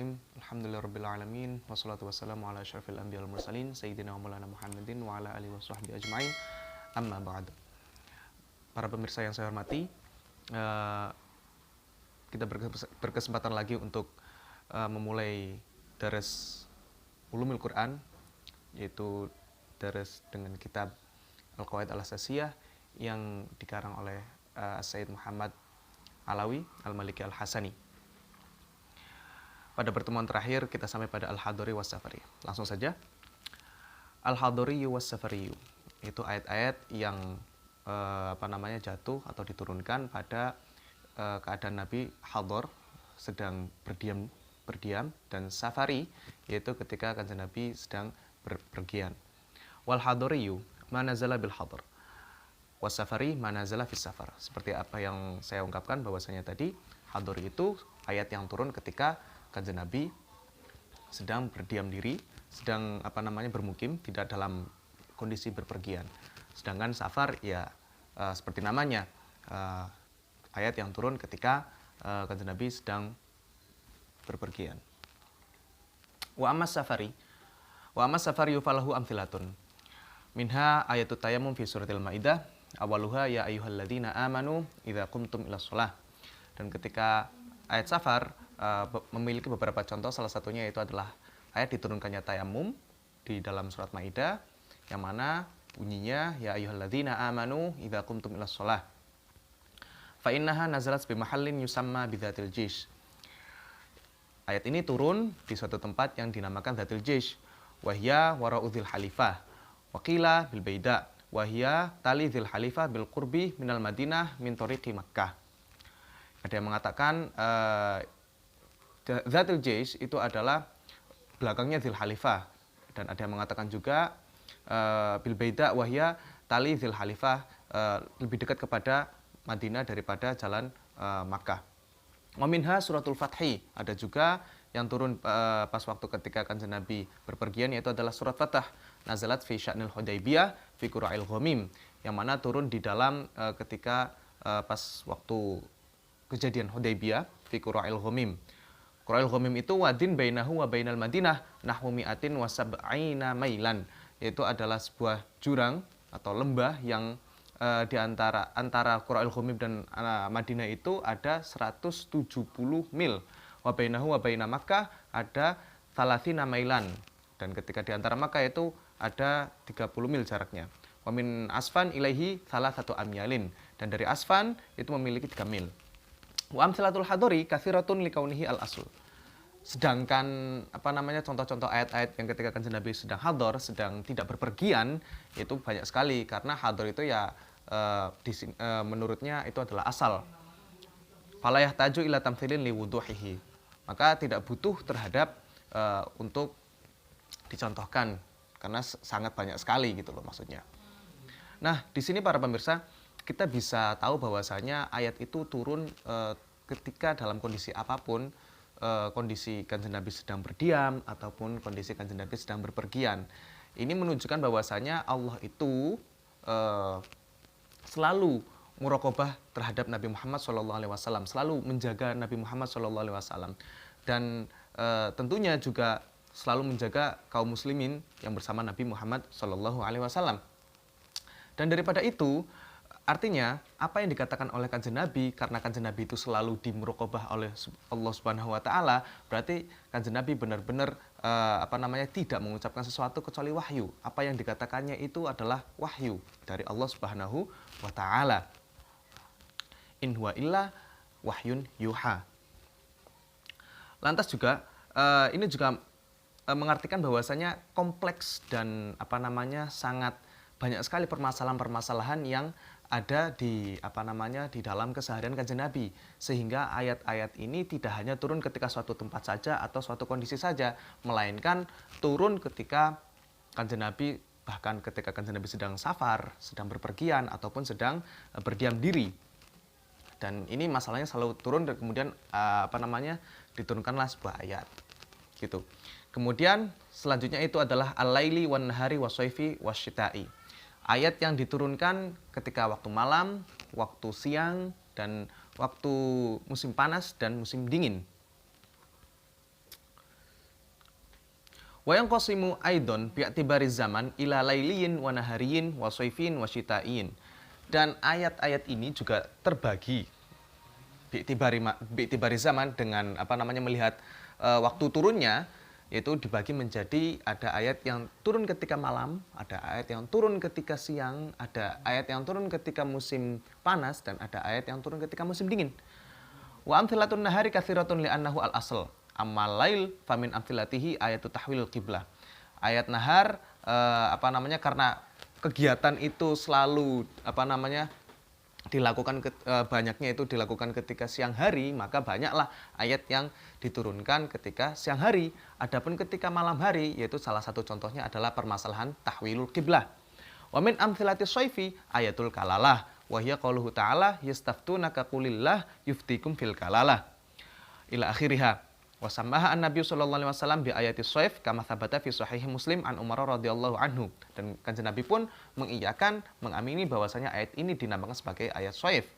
Bismillahirrahmanirrahim. Alhamdulillahirabbil alamin wassalatu wassalamu ala asyrafil anbiya'i wal mursalin sayyidina wa maulana Muhammadin wa ala alihi washabbihi ajmain. Amma ba'd. Para pemirsa yang saya hormati, kita berkesempatan lagi untuk memulai daras Ulumul Quran, yaitu daras dengan kitab Al-Qawaid Al-Asasiyah yang dikarang oleh Sayyid Muhammad Alawi Al-Maliki Al-Hasani. Pada pertemuan terakhir kita sampai pada Al-Hadari was-Safari. Langsung saja. Al-Hadari was-Safari itu ayat-ayat yang jatuh atau diturunkan pada keadaan Nabi hadar, sedang berdiam, dan safari, yaitu ketika kanjeng Nabi sedang berpergian. Wal hadariyu manazala bil hadar, was-safari manazala fis safar. Seperti apa yang saya ungkapkan bahwasanya tadi, hadari itu ayat yang turun ketika kanjeng Nabi sedang berdiam diri, sedang bermukim, tidak dalam kondisi berpergian. Sedangkan safar ya seperti namanya, ayat yang turun ketika kanjeng Nabi sedang berpergian. Wa ammas safari falahu amthilatun. Minha ayatut tayammum fi suratil Maidah, awaluha ya ayyuhalladzina amanu idza qumtum ilas shalah. Dan ketika ayat safar memiliki beberapa contoh, salah satunya itu adalah ayat diturunkannya tayammum di dalam surat Maidah, yang mana bunyinya ya ayyuhalladzina amanu idza qumtum ilas shalah. Fa innaha nazalat bi mahallin yusamma bidzatil jish. Ayat ini turun di suatu tempat yang dinamakan Dzatil Jish, wahya wara'udzil halifah, waqila bil baida, wahya tali dzil halifah bil qurbi minal Madinah min tariqi Makkah. Ada yang mengatakan Dzatil Jish itu adalah belakangnya Dzil Halifah, dan ada yang mengatakan juga bil baida wahya tali dzil halifah, lebih dekat kepada Madinah daripada jalan Makkah. Wa minha suratul Fathi, ada juga yang turun pas waktu ketika kanjeng Nabi berpergian, yaitu adalah surat Fathah, nazalat fi sya'nil Hudaybiyah fi qura'il ghamim, yang mana turun di dalam ketika pas waktu kejadian Hudaybiyah fi qura'il ghamim. Qura'il ghamim itu wadin bainahu wa bainal Madinah nahwu mi'atin wa sab'ina mailan, yaitu adalah sebuah jurang atau lembah yang di antara Qura'il Ghamim dan Madinah itu ada 170 mil. Wa bainahu wa baina Makkah ada 30 mailan, dan ketika di antara Makkah itu ada 30 mil jaraknya. Wa min Asfan ilaihi salah satu amyalin, dan dari Asfan itu memiliki 3 mil. Wa amsalatul hadari katsiratun likaunihi al-asl. Sedangkan contoh-contoh ayat-ayat yang ketika kanjeng Nabi sedang hadar, sedang tidak berpergian, itu banyak sekali, karena hadar itu ya menurutnya itu adalah asal. Fala yahtaju ila tamtsilin liwuduhihi. Maka tidak butuh terhadap untuk dicontohkan, karena sangat banyak sekali gitu loh maksudnya. Nah, di sini para pemirsa, kita bisa tahu bahwasanya ayat itu turun ketika dalam kondisi apapun, kondisi kanjeng Nabi sedang berdiam ataupun kondisi kanjeng Nabi sedang berpergian. Ini menunjukkan bahwasanya Allah itu selalu muraqabah terhadap Nabi Muhammad SAW, selalu menjaga Nabi Muhammad SAW, dan tentunya juga selalu menjaga kaum muslimin yang bersama Nabi Muhammad SAW. Dan daripada itu, artinya apa yang dikatakan oleh kanjeng Nabi, karena kanjeng Nabi itu selalu dimuraqabah oleh Allah Subhanahu wa taala, berarti kanjeng Nabi benar-benar tidak mengucapkan sesuatu kecuali wahyu. Apa yang dikatakannya itu adalah wahyu dari Allah Subhanahu wa taala. In huwa illa wahyun yuha. Lantas juga ini juga mengartikan bahwasanya kompleks dan sangat banyak sekali permasalahan-permasalahan yang ada di dalam keseharian kanjeng Nabi, sehingga ayat-ayat ini tidak hanya turun ketika suatu tempat saja atau suatu kondisi saja, melainkan turun ketika kanjeng Nabi, bahkan ketika kanjeng Nabi sedang safar, sedang berpergian, ataupun sedang berdiam diri. Dan ini masalahnya selalu turun, dan kemudian diturunkanlah sebuah ayat gitu. Kemudian selanjutnya itu adalah al-laili wan nahari wasyaifi wasyita'i. Ayat yang diturunkan ketika waktu malam, waktu siang, dan waktu musim panas dan musim dingin. Wa yanqasimu aidon bi'tibari zaman ila lailiyin wa nahariyin wa soifin wa syitaiyin. Dan ayat-ayat ini juga terbagi bi'tibari zaman dengan melihat waktu turunnya, yaitu dibagi menjadi ada ayat yang turun ketika malam, ada ayat yang turun ketika siang, ada ayat yang turun ketika musim panas, dan ada ayat yang turun ketika musim dingin. Wa amthilatun nahari katsiratun li'annahu al-asl. Ammal lail famin amthilatihi ayatu tahwilul qiblah. Ayat nahar karena kegiatan itu selalu dilakukan banyaknya itu dilakukan ketika siang hari, maka banyaklah ayat yang diturunkan ketika siang hari. Adapun ketika malam hari, yaitu salah satu contohnya adalah permasalahan tahwilul qiblah. Wa min amthilati shaifi ayatul kalalah wa hiya qauluhu ta'ala yastaftunaka qulillah yuftikum fil kalalah ila akhiriha. Wa sammaha an-nabiy sallallahu alaihi wasallam bi ayati shaif kama thabata fi sahih Muslim an Umar radhiyallahu anhu. Dan Kanjeng Nabi pun mengiyakan, mengamini bahwasanya ayat ini dinamakan sebagai ayat shaif.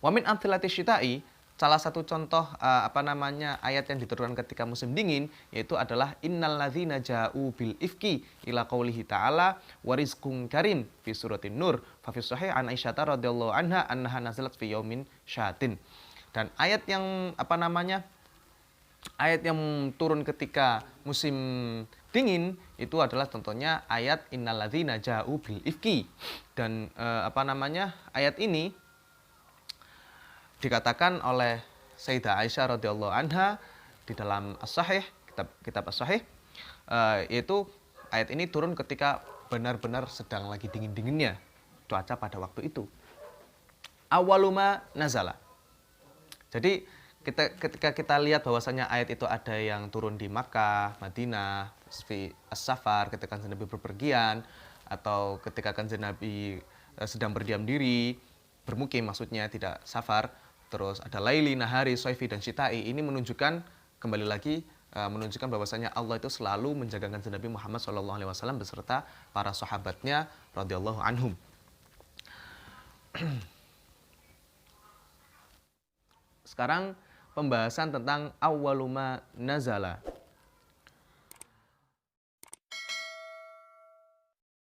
Wa min amthilati syita'i, salah satu contoh ayat yang diturunkan ketika musim dingin yaitu adalah innal ladzina ja'u bil ifki ila qaulihi ta'ala wa rizqun karim fi suratin nur fa fi sahih an Aisyah radhiyallahu anha annaha nazalat fi yaumin syatin. Dan ayat yang ayat yang turun ketika musim dingin itu adalah contohnya ayat innalladzina ja'u bil ifki. Dan ayat ini dikatakan oleh Sayyidah Aisyah radhiyallahu anha di dalam As-Sahih, kitab As-Sahih, yaitu ayat ini turun ketika benar-benar sedang lagi dingin-dinginnya cuaca pada waktu itu. Awwaluma nazala. Jadi ketika kita lihat bahwasanya ayat itu ada yang turun di Makkah, Madinah, As-Safar ketika Kanjeng Nabi berpergian, atau ketika Kanjeng Nabi sedang berdiam diri, bermukim maksudnya, tidak safar. Terus ada laili, nahari, soifi, dan syita'i. Ini menunjukkan, kembali lagi, menunjukkan bahwasanya Allah itu selalu menjaga Kanjeng Nabi Muhammad SAW beserta para sahabatnya radhiyallahu anhum. Sekarang pembahasan tentang awwaluma nazala.